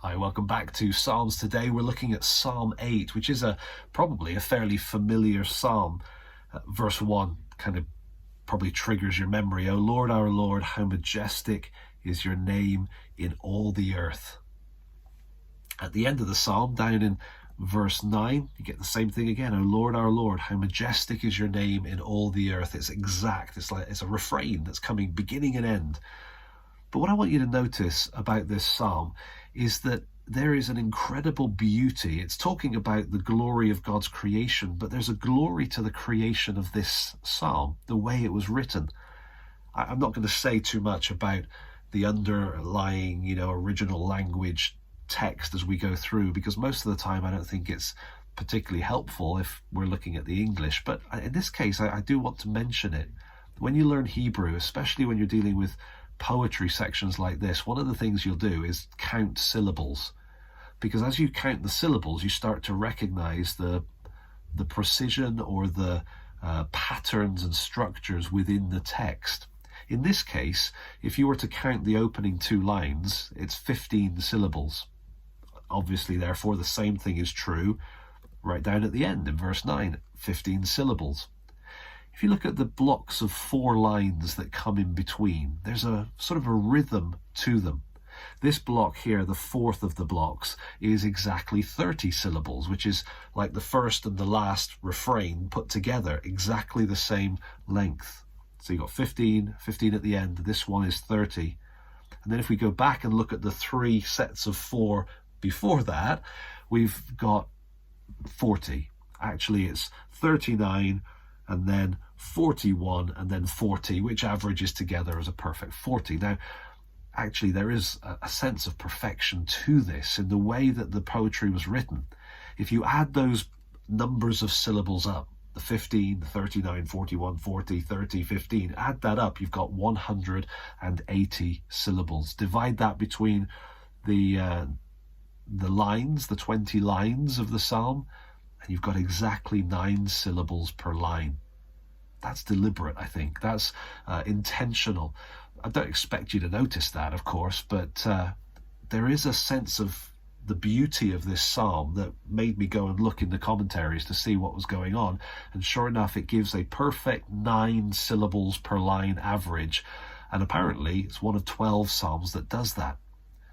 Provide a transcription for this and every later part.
Hi, welcome back to Psalms. Today we're looking at Psalm 8, which is probably a fairly familiar psalm. Verse 1 kind of probably triggers your memory. O Lord, our Lord, how majestic is your name in all the earth. At the end of the psalm, down in verse 9, you get the same thing again. O Lord, our Lord, how majestic is your name in all the earth. It's exact. It's a refrain that's coming beginning and end. But what I want you to notice about this psalm is that there is an incredible beauty. It's talking about the glory of God's creation, but there's a glory to the creation of this psalm, the way it was written. I'm not going to say too much about the underlying, original language text as we go through, because most of the time I don't think it's particularly helpful if we're looking at the English. But in this case, I do want to mention it. When you learn Hebrew, especially when you're dealing with poetry sections like this, one of the things you'll do is count syllables, because as you count the syllables you start to recognize the precision or the patterns and structures within the text. In this case, if you were to count the opening 2 lines, it's 15 syllables. Obviously, therefore, the same thing is true right down at the end in verse 9, 15 syllables. If you look at the blocks of 4 lines that come in between, there's a sort of a rhythm to them. This block here, the 4th of the blocks, is exactly 30 syllables, which is like the first and the last refrain put together, exactly the same length. So you've got 15 at the end. This one is 30. And then if we go back and look at the 3 sets of 4 before that, we've got 40. Actually, it's 39, and then 41, and then 40, which averages together as a perfect 40. Now, actually, there is a sense of perfection to this in the way that the poetry was written. If you add those numbers of syllables up, the 15, the 39, 41, 40, 30, 15, add that up, you've got 180 syllables. Divide that between the lines, the 20 lines of the psalm, and you've got exactly 9 syllables per line. That's deliberate, I think. That's intentional. I don't expect you to notice that, of course, but there is a sense of the beauty of this psalm that made me go and look in the commentaries to see what was going on. And sure enough, it gives a perfect 9 syllables per line average. And apparently, it's one of 12 psalms that does that.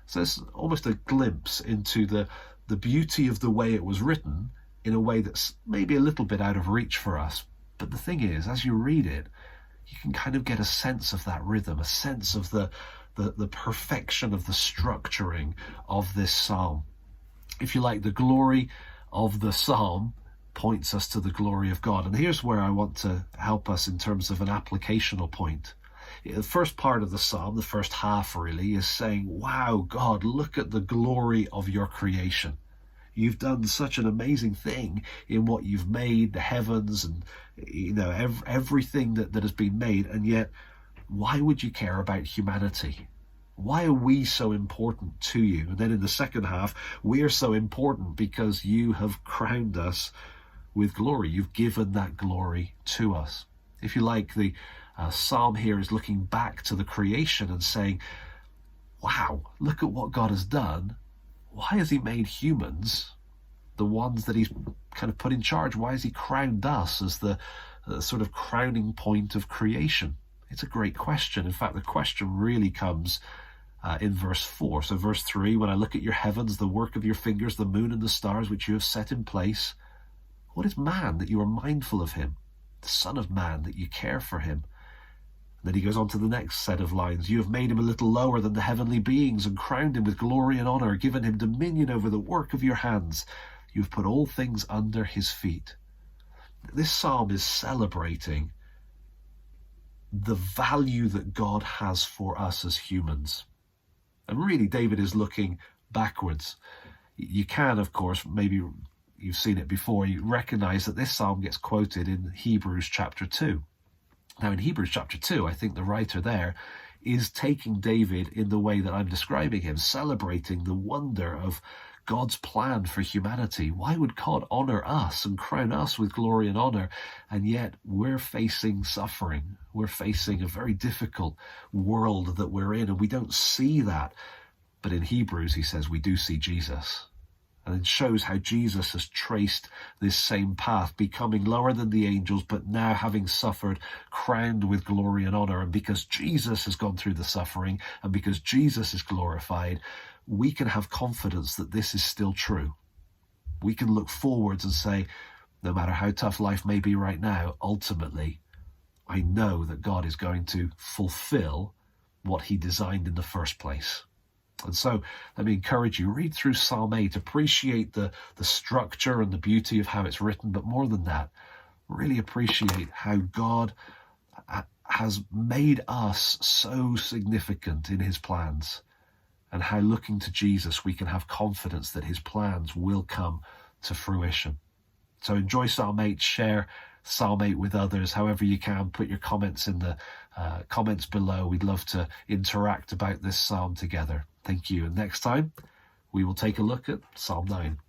So it's almost a glimpse into the beauty of the way it was written in a way that's maybe a little bit out of reach for us. But the thing is, as you read it, you can kind of get a sense of that rhythm, a sense of the perfection of the structuring of this psalm. If you like, the glory of the psalm points us to the glory of God. And here's where I want to help us in terms of an applicational point. The first part of the psalm, the first half really, is saying, wow, God, look at the glory of your creation. You've done such an amazing thing in what you've made, the heavens and everything that has been made. And yet, why would you care about humanity? Why are we so important to you? And then in the second half, we are so important because you have crowned us with glory. You've given that glory to us. If you like, the psalm here is looking back to the creation and saying, wow, look at what God has done. Why has he made humans the ones that he's kind of put in charge? Why has he crowned us as the sort of crowning point of creation? It's a great question. In fact, the question really comes in verse 4. So verse 3, when I look at your heavens, the work of your fingers, the moon and the stars which you have set in place, what is man that you are mindful of him? The Son of Man that you care for him? Then he goes on to the next set of lines. You have made him a little lower than the heavenly beings and crowned him with glory and honor, given him dominion over the work of your hands. You have put all things under his feet. This psalm is celebrating the value that God has for us as humans. And really, David is looking backwards. You can, of course, maybe you've seen it before, you recognize that this psalm gets quoted in Hebrews chapter 2. Now, in Hebrews chapter 2, I think the writer there is taking David in the way that I'm describing him, celebrating the wonder of God's plan for humanity. Why would God honor us and crown us with glory and honor? And yet we're facing suffering. We're facing a very difficult world that we're in, and we don't see that. But in Hebrews, he says we do see Jesus. And it shows how Jesus has traced this same path, becoming lower than the angels, but now having suffered, crowned with glory and honor. And because Jesus has gone through the suffering, and because Jesus is glorified, we can have confidence that this is still true. We can look forwards and say, no matter how tough life may be right now, ultimately, I know that God is going to fulfill what he designed in the first place. And so let me encourage you, read through Psalm 8, appreciate the structure and the beauty of how it's written, but more than that, really appreciate how God has made us so significant in his plans, and how looking to Jesus, we can have confidence that his plans will come to fruition. So enjoy Psalm 8, share Psalm 8 with others, however you can. Put your comments in the comments below. We'd love to interact about this psalm together. Thank you. And next time, we will take a look at Psalm 9.